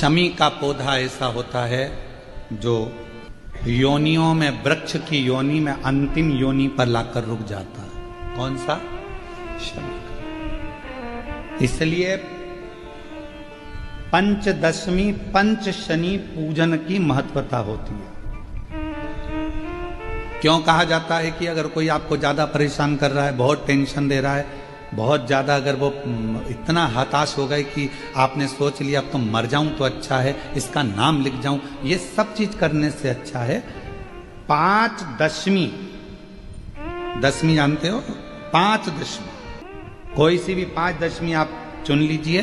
शमी का पौधा ऐसा होता है जो योनियों में, वृक्ष की योनि में अंतिम योनि पर लाकर रुक जाता है। कौन सा? शमी का। इसलिए पंचदशमी पंच शनि पूजन की महत्वता होती है। क्यों कहा जाता है कि अगर कोई आपको ज्यादा परेशान कर रहा है, बहुत टेंशन दे रहा है, बहुत ज्यादा अगर वो इतना हताश हो गए कि आपने सोच लिया अब तो मर जाऊं तो अच्छा है, इसका नाम लिख जाऊं, ये सब चीज करने से अच्छा है पांच दशमी। दशमी जानते हो? पांच दशमी, कोई सी भी पांच दशमी आप चुन लीजिए,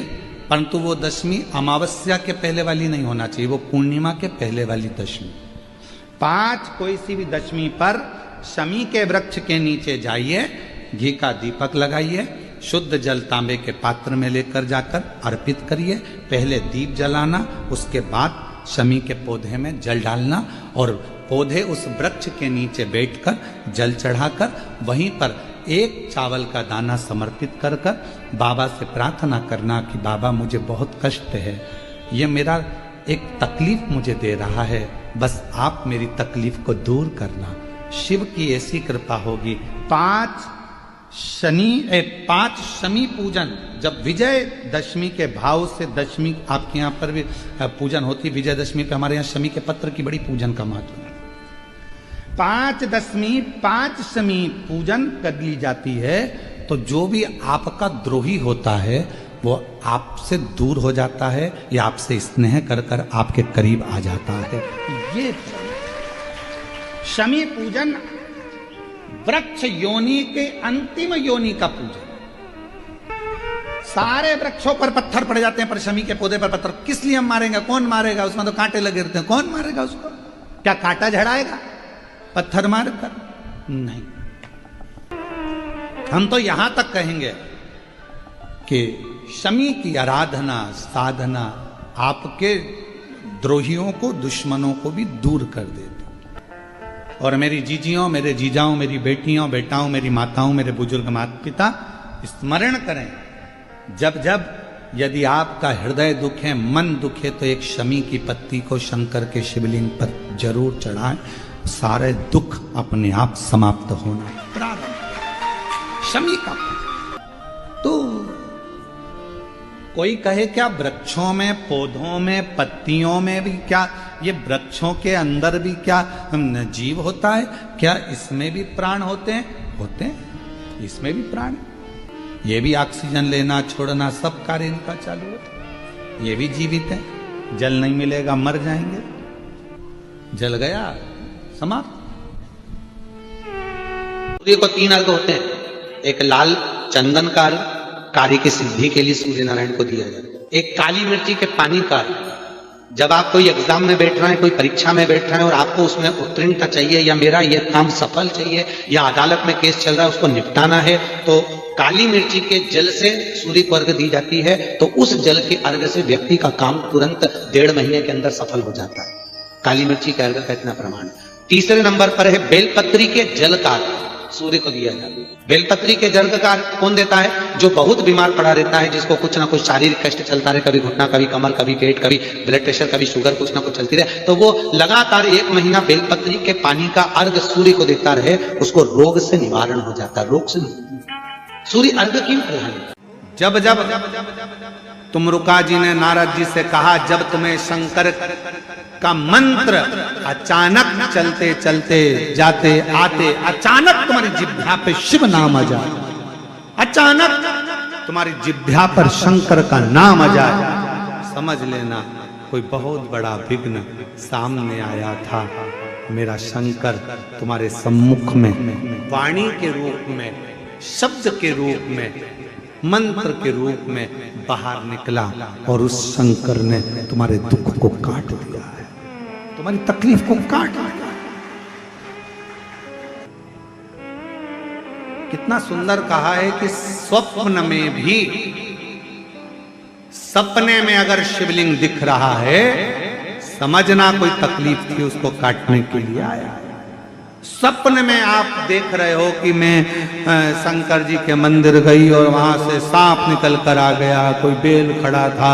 परंतु वो दशमी अमावस्या के पहले वाली नहीं होना चाहिए, वो पूर्णिमा के पहले वाली दशमी। पांच कोई सी भी दशमी पर शमी के वृक्ष के नीचे जाइए, घी का दीपक लगाइए, शुद्ध जल तांबे के पात्र में लेकर जाकर अर्पित करिए। पहले दीप जलाना, उसके बाद शमी के पौधे में जल डालना और पौधे उस वृक्ष के नीचे बैठकर जल चढ़ाकर वहीं पर एक चावल का दाना समर्पित कर कर बाबा से प्रार्थना करना कि बाबा मुझे बहुत कष्ट है, ये मेरा एक तकलीफ मुझे दे रहा है, बस आप मेरी तकलीफ को दूर करना। शिव की ऐसी कृपा होगी। पांच शमी पूजन, जब विजय दशमी के भाव से दशमी आपके यहाँ पर भी पूजन होती है, विजयदशमी पे हमारे यहाँ शमी के पत्र की बड़ी पूजन का महत्व है। पांच दशमी पांच शमी पूजन कर ली जाती है तो जो भी आपका द्रोही होता है वो आपसे दूर हो जाता है या आपसे स्नेह कर कर आपके करीब आ जाता है। ये शमी पूजन वृक्ष योनि के अंतिम योनि का पूजन। सारे वृक्षों पर पत्थर पड़ जाते हैं पर शमी के पौधे पर पत्थर किस लिए हम मारेंगे? कौन मारेगा? उसमें तो कांटे लगे रहते हैं, कौन मारेगा उसको? क्या कांटा झड़ाएगा पत्थर मारकर? नहीं। हम तो यहां तक कहेंगे कि शमी की आराधना साधना आपके द्रोहियों को, दुश्मनों को भी दूर कर देती। और मेरी जीजियों, मेरे जीजाओं, मेरी बेटियों, बेटाओं, मेरी माताओं, मेरे बुजुर्ग माता पिता स्मरण करें, जब जब यदि आपका हृदय दुखे, मन दुखे, तो एक शमी की पत्ती को शंकर के शिवलिंग पर जरूर चढ़ाएं, सारे दुख अपने आप समाप्त होना प्रारंभ। शमी का तो कोई कहे क्या वृक्षों में, पौधों में, पत्तियों में भी क्या, ये वृक्षों के अंदर भी क्या जीव होता है? क्या इसमें भी प्राण होते हैं? होते हैं, इसमें भी प्राण है। ये भी ऑक्सीजन लेना छोड़ना सब कार्य इनका चालू है, ये भी जीवित है। जल नहीं मिलेगा मर जाएंगे, जल गया समाप्त। सूर्य को तीन अर्घ होते हैं, एक लाल चंदन का अर्घ कार्य की सिद्धि के लिए सूर्य नारायण को दिया जाता है, एक काली मिर्ची के पानी का, जब आप कोई एग्जाम में बैठ रहे हैं, कोई परीक्षा में बैठ रहे हैं और आपको उसमें उत्तीर्णता चाहिए या मेरा ये काम सफल चाहिए या अदालत में केस चल रहा है उसको निपटाना है, तो काली मिर्ची के जल से सूर्य को अर्घ दी जाती है। तो उस जल के अर्घ से व्यक्ति का काम तुरंत 1.5 महीने के अंदर सफल हो जाता है। काली मिर्ची के अर्घ का इतना प्रमाण। तीसरे नंबर पर है बेलपत्री के जल का सूर्य को दिया जाता है। बेलपत्री के जल का कौन देता है? जो बहुत बीमार पड़ा रहता है, जिसको कुछ ना कुछ शारीरिक कष्ट चलता रहे, कभी घुटना, कभी कमर, कभी पेट, कभी ब्लड प्रेशर, कभी शुगर, कुछ ना कुछ चलती रहे, तो वो लगातार 1 महीना बेलपत्री के पानी का अर्घ सूर्य को देता रहे, उसको रोग से निवारण हो जाता है। रोग से सूर्य अर्घ क्यों प्रधान? जब जब तुमरुका जी ने नारद जी से कहा, जब तुम्हें शंकर का मंत्र अचानक चलते चलते जाते आते अचानक तुम्हारी जिह्वा पे शिव नाम आ जाए, अचानक तुम्हारी जिह्वा पर शंकर का नाम आ जाए, समझ लेना कोई बहुत बड़ा विघ्न सामने आया था। मेरा शंकर तुम्हारे सम्मुख में वाणी के रूप में, शब्द के रूप में, मंत्र के रूप में बाहर निकला और उस शंकर ने तुम्हारे दुख को काट दिया है, तुम्हारी तकलीफ को काट दिया। कितना सुंदर कहा है कि स्वप्न में भी, सपने में अगर शिवलिंग दिख रहा है समझना कोई तकलीफ थी उसको काटने के लिए आया। सपने में आप देख रहे हो कि मैं शंकर जी के मंदिर गई और वहां से सांप निकल कर आ गया, कोई बेल खड़ा था,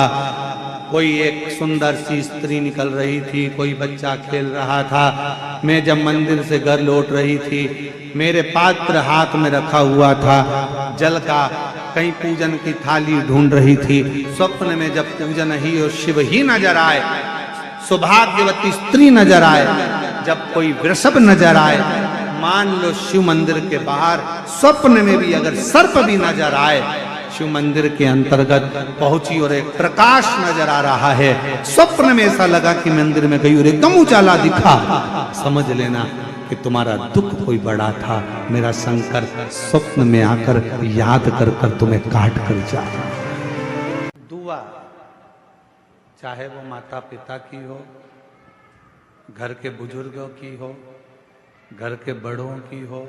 कोई एक सुंदर सी स्त्री निकल रही थी, कोई बच्चा खेल रहा था। मैं जब मंदिर से घर लौट रही थी, मेरे पात्र हाथ में रखा हुआ था जल का, कहीं पूजन की थाली ढूंढ रही थी। स्वप्न में जब पूजन ही और शिव ही नजर आए, सौभाग्यवती स्त्री नजर आए, जब कोई वृषभ नजर आए, मान लो शिव मंदिर के बाहर स्वप्न में भी अगर सर्प भी नजर आए, शिव मंदिर के अंतर्गत पहुंची और एक प्रकाश नजर आ रहा है। स्वप्न में ऐसा लगा कि मंदिर में गई और एकदम उजाला दिखा, समझ लेना कि तुम्हारा दुख कोई बड़ा था। मेरा शंकर स्वप्न में आकर याद कर कर तुम्हें काट कर जा। दुआ चाहे वो माता पिता की हो, घर के बुजुर्गों की हो, घर के बड़ों की हो,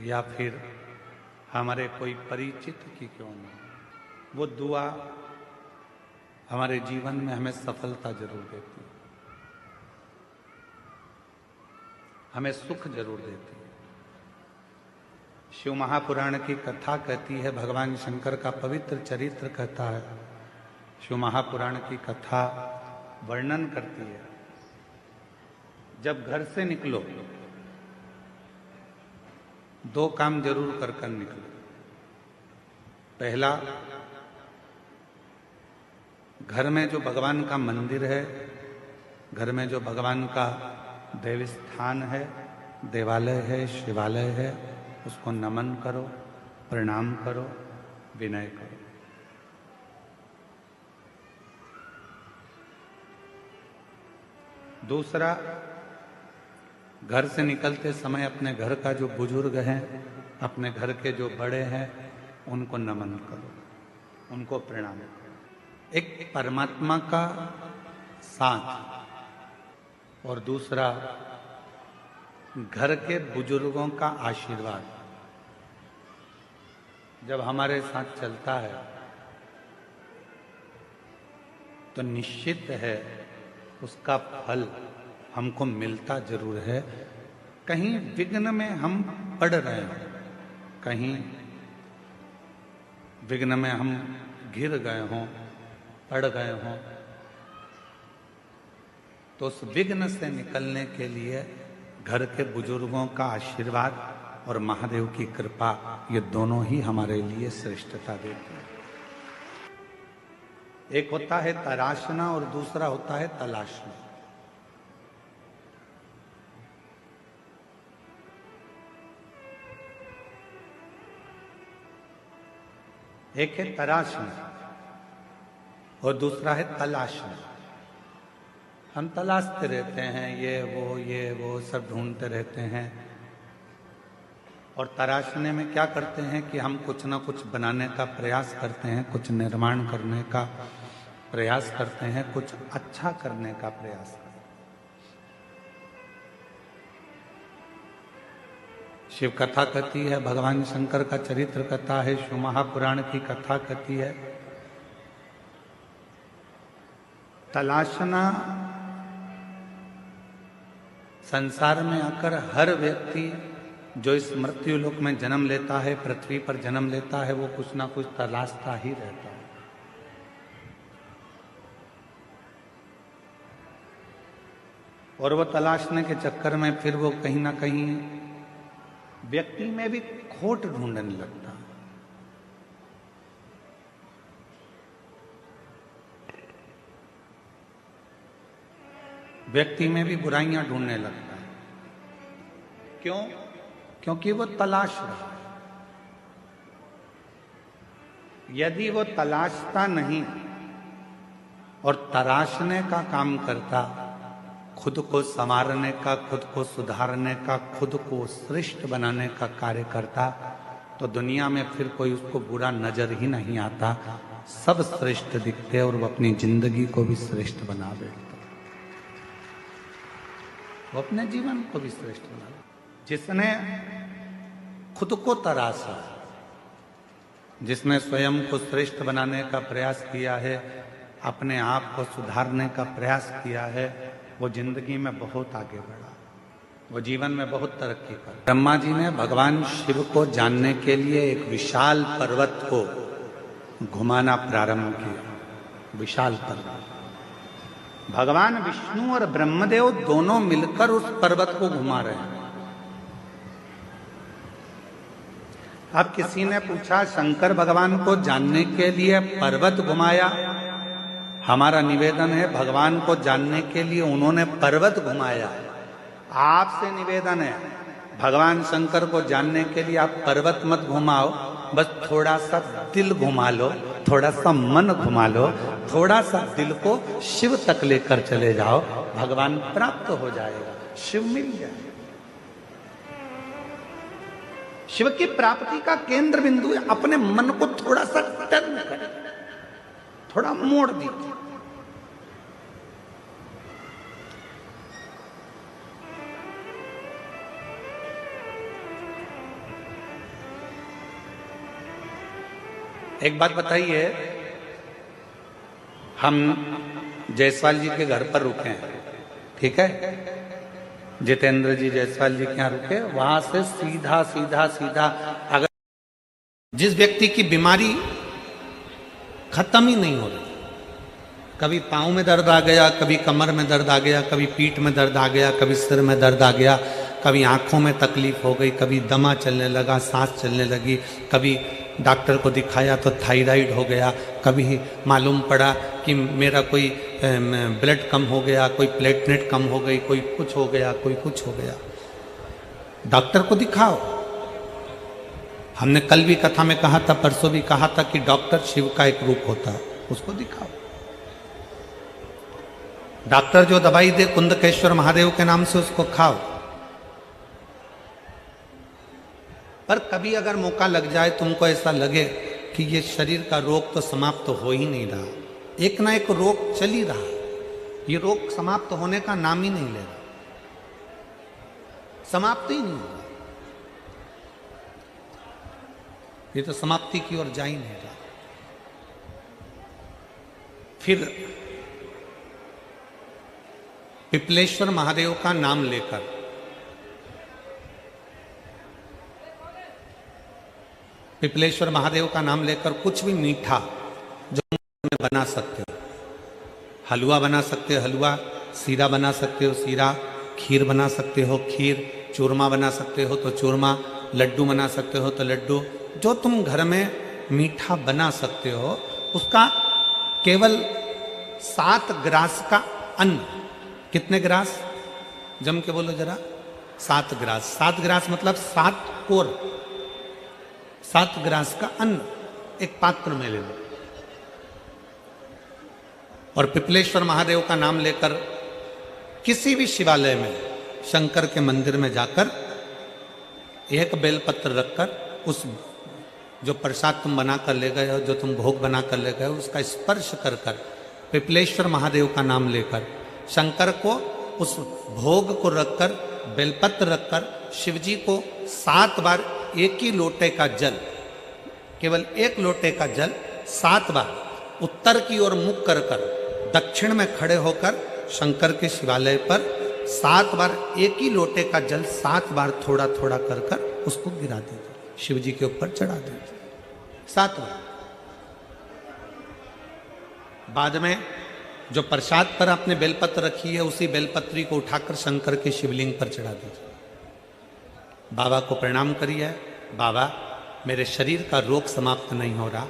या फिर हमारे कोई परिचित की क्यों न हो, वो दुआ हमारे जीवन में हमें सफलता जरूर देती है, हमें सुख जरूर देती है। शिव महापुराण की कथा कहती है, भगवान शंकर का पवित्र चरित्र कहता है, शिव महापुराण की कथा वर्णन करती है, जब घर से निकलो दो काम जरूर कर कर निकलो। पहला, घर में जो भगवान का मंदिर है, घर में जो भगवान का देव स्थान है, देवालय है, शिवालय है, उसको नमन करो, प्रणाम करो, विनय करो। दूसरा, घर से निकलते समय अपने घर का जो बुजुर्ग हैं, अपने घर के जो बड़े हैं, उनको नमन करो, उनको प्रणाम करो। एक परमात्मा का साथ और दूसरा घर के बुजुर्गों का आशीर्वाद जब हमारे साथ चलता है तो निश्चित है उसका फल हमको मिलता जरूर है। कहीं विघ्न में हम पड़ रहे हैं, कहीं विघ्न में हम गिर गए हों, पड़ गए हों, तो उस विघ्न से निकलने के लिए घर के बुजुर्गों का आशीर्वाद और महादेव की कृपा, ये दोनों ही हमारे लिए श्रेष्ठता देते हैं। एक होता है तराशना और दूसरा होता है तलाशना। एक है तराशना और दूसरा है तलाशना। हम तलाशते रहते हैं, ये वो सब ढूंढते रहते हैं, और तराशने में क्या करते हैं कि हम कुछ ना कुछ बनाने का प्रयास करते हैं, कुछ निर्माण करने का प्रयास करते हैं, कुछ अच्छा करने का प्रयास करते हैं। शिव कथा कहती है, भगवान शंकर का चरित्र कथा है, शिव महापुराण की कथा कहती है, तलाशना संसार में आकर हर व्यक्ति जो इस मृत्यु लोक में जन्म लेता है, पृथ्वी पर जन्म लेता है, वो कुछ ना कुछ तलाशता ही रहता है। और वो तलाशने के चक्कर में फिर वो कहीं ना कहीं व्यक्ति में भी खोट ढूंढने लगता है। व्यक्ति में भी बुराइयां ढूंढने लगता है। क्यों? क्योंकि वो तलाश रहा है। यदि वो तलाशता नहीं और तराशने का काम करता, खुद को संवारने का, खुद को सुधारने का, खुद को श्रेष्ठ बनाने का कार्य करता, तो दुनिया में फिर कोई उसको बुरा नजर ही नहीं आता, सब श्रेष्ठ दिखते और वो अपनी जिंदगी को भी श्रेष्ठ बना बैठता, वो अपने जीवन को भी श्रेष्ठ बना। जिसने खुद को तराशा, जिसने स्वयं को श्रेष्ठ बनाने का प्रयास किया है, अपने आप को सुधारने का प्रयास किया है, वो जिंदगी में बहुत आगे बढ़ा, वो जीवन में बहुत तरक्की कर। ब्रह्मा जी ने भगवान शिव को जानने के लिए एक विशाल पर्वत को घुमाना प्रारंभ किया। विशाल पर्वत। भगवान विष्णु और ब्रह्मदेव दोनों मिलकर उस पर्वत को घुमा रहे हैं। अब किसी ने पूछा शंकर भगवान को जानने के लिए पर्वत घुमाया। हमारा निवेदन है भगवान को जानने के लिए उन्होंने पर्वत घुमाया। आपसे निवेदन है भगवान शंकर को जानने के लिए आप पर्वत मत घुमाओ, बस थोड़ा सा दिल घुमा लो, थोड़ा सा मन घुमा लो, थोड़ा सा दिल को शिव तक लेकर चले जाओ, भगवान प्राप्त हो जाएगा, शिव मिल जाएगा। शिव की प्राप्ति का केंद्र बिंदु है अपने मन को थोड़ा सा टर्न करें, थोड़ा मोड़ दीजिए। एक बात बताइए, हम जायसवाल जी के घर पर रुके हैं, ठीक है, जितेंद्र जी जायसवाल जी के यहाँ रुके, वहां से सीधा सीधा सीधा अगर जिस व्यक्ति की बीमारी खत्म ही नहीं हो रही, कभी पाँव में दर्द आ गया, कभी कमर में दर्द आ गया, कभी पीठ में दर्द आ गया, कभी सिर में दर्द आ गया, कभी आंखों में तकलीफ हो गई, कभी दमा चलने लगा, सांस चलने लगी, कभी डॉक्टर को दिखाया तो थायराइड हो गया, कभी मालूम पड़ा कि मेरा कोई ब्लड कम हो गया, कोई प्लेटलेट कम हो गई, कोई कुछ हो गया, कोई कुछ हो गया, डॉक्टर को दिखाओ। हमने कल भी कथा में कहा था, परसों भी कहा था कि डॉक्टर शिव का एक रूप होता है, उसको दिखाओ। डॉक्टर जो दवाई दे कुंदकेश्वर महादेव के नाम से उसको खाओ। पर कभी अगर मौका लग जाए, तुमको ऐसा लगे कि ये शरीर का रोग तो समाप्त हो ही नहीं रहा, एक ना एक रोग चल ही रहा, ये रोग समाप्त होने का नाम ही नहीं ले रहा, समाप्त ही नहीं हो रहा, ये तो समाप्ति की ओर जा ही नहीं रहा। फिर पिपलेश्वर महादेव का नाम लेकर पिपलेश्वर महादेव का नाम लेकर कुछ भी मीठा जो में बना सकते हो, हलवा बना सकते हो हलवा, सीरा बना सकते हो सीरा, खीर बना सकते हो खीर, चूरमा बना सकते हो तो चूरमा, लड्डू बना सकते हो तो लड्डू, जो तुम घर में मीठा बना सकते हो उसका केवल 7 ग्रास का अन्न, कितने ग्रास जम के बोलो जरा, 7 ग्रास, 7 ग्रास मतलब 7 कोर, 7 ग्रास का अन्न एक पात्र में ले लो और पिपलेश्वर महादेव का नाम लेकर किसी भी शिवालय में, शंकर के मंदिर में जाकर एक बेलपत्र रखकर उस जो प्रसाद तुम बना कर ले गए हो, जो तुम भोग बना कर ले गए हो, उसका स्पर्श कर कर पिपलेश्वर महादेव का नाम लेकर शंकर को उस भोग को रखकर, बेलपत्र रखकर शिव जी को 7 बार एक ही लोटे का जल, केवल एक लोटे का जल 7 बार उत्तर की ओर मुख कर कर दक्षिण में खड़े होकर शंकर के शिवालय पर 7 बार एक ही लोटे का जल 7 बार थोड़ा थोड़ा कर कर उसको गिरा दीजिए, शिव जी के ऊपर चढ़ा दीजिए 7 बार। बाद में जो प्रसाद पर आपने बेलपत्र रखी है उसी बेलपत्री को उठाकर शंकर के शिवलिंग पर चढ़ा दीजिए। बाबा को प्रणाम करिए, बाबा मेरे शरीर का रोग समाप्त नहीं हो रहा,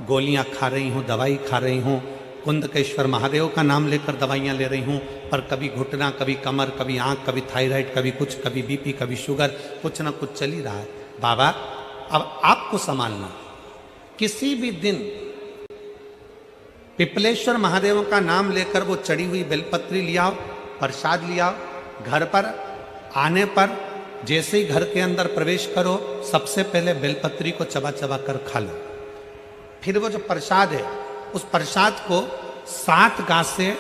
गोलियां खा रही हूँ, दवाई खा रही हूँ, कुंदकेश्वर महादेव का नाम लेकर दवाइयाँ ले रही हूँ, पर कभी घुटना, कभी कमर, कभी आँख, कभी थायराइड, कभी कुछ, कभी बीपी, कभी शुगर, कुछ ना कुछ चल ही रहा है। बाबा अब आपको संभालना, किसी भी दिन पिपलेश्वर महादेव का नाम लेकर वो चढ़ी हुई बेलपत्री लियाओ, प्रसाद लियाओ, घर पर आने पर जैसे ही घर के अंदर प्रवेश करो सबसे पहले बेलपत्री को चबा चबा कर खा लो। फिर वो जो प्रसाद है उस प्रसाद को 7 गांठ से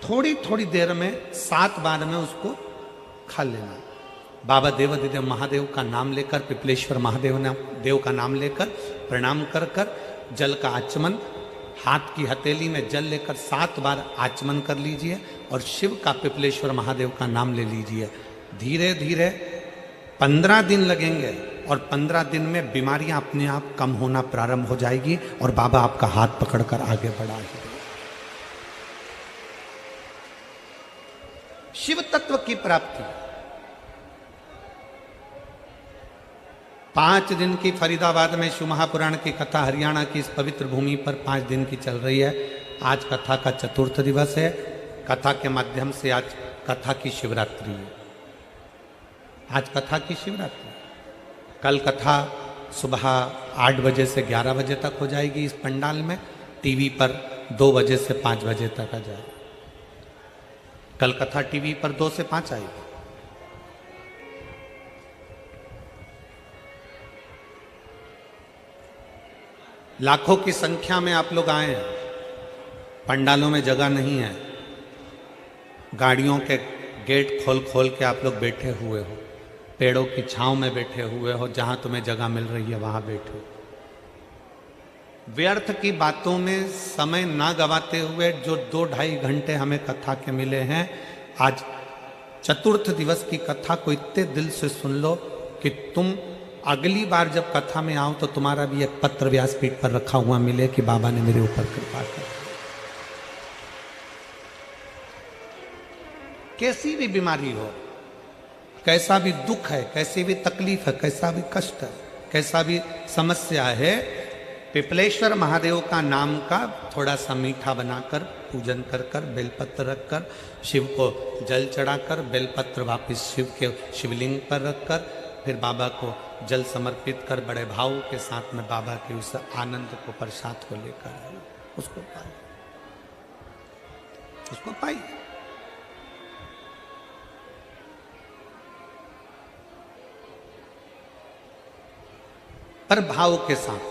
थोड़ी थोड़ी देर में 7 बार में उसको खा लेना। बाबा देवाधिदेव महादेव का नाम लेकर, पिपलेश्वर देव का नाम लेकर प्रणाम कर कर जल का आचमन, हाथ की हथेली में जल लेकर 7 बार आचमन कर लीजिए और शिव का, पिपलेश्वर महादेव का नाम ले लीजिए। धीरे धीरे 15 दिन लगेंगे और 15 दिन में बीमारियां अपने आप कम होना प्रारंभ हो जाएगी और बाबा आपका हाथ पकड़कर आगे बढ़ाएंगे। शिव तत्व की प्राप्ति। 5 दिन की फरीदाबाद में शिव महापुराण की कथा हरियाणा की इस पवित्र भूमि पर 5 दिन की चल रही है। आज कथा का चतुर्थ दिवस है। कथा के माध्यम से आज कथा की शिवरात्रि है। आज कथा की शिवरात्रि। कल कथा सुबह 8 बजे से 11 बजे तक हो जाएगी इस पंडाल में। टीवी पर 2 बजे से 5 बजे तक आ जाएगी। कल कथा टीवी पर 2 से 5 आएगी। लाखों की संख्या में आप लोग आए हैं। पंडालों में जगह नहीं है। गाड़ियों के गेट खोल खोल के आप लोग बैठे हुए हो। पेड़ों की छांव में बैठे हुए हो। जहां तुम्हें जगह मिल रही है वहां बैठे हो। व्यर्थ की बातों में समय ना गवाते हुए जो 2-2.5 घंटे हमें कथा के मिले हैं, आज चतुर्थ दिवस की कथा को इतने दिल से सुन लो कि तुम अगली बार जब कथा में आओ तो तुम्हारा भी एक पत्र व्यासपीठ पर रखा हुआ मिले कि बाबा ने मेरे ऊपर कृपा कर। कैसी भी बीमारी हो, कैसा भी दुख है, कैसी भी तकलीफ है, कैसा भी कष्ट है, कैसा भी समस्या है, पिपलेश्वर महादेव का नाम का थोड़ा सा मीठा बनाकर पूजन कर कर बेलपत्र रखकर शिव को जल चढ़ाकर बेलपत्र वापस शिव के शिवलिंग पर रखकर फिर बाबा को जल समर्पित कर बड़े भाव के साथ में बाबा के उस आनंद को प्रसाद को लेकर आइए। उसको पाइए, उसको पाइए। पर भाव के साथ।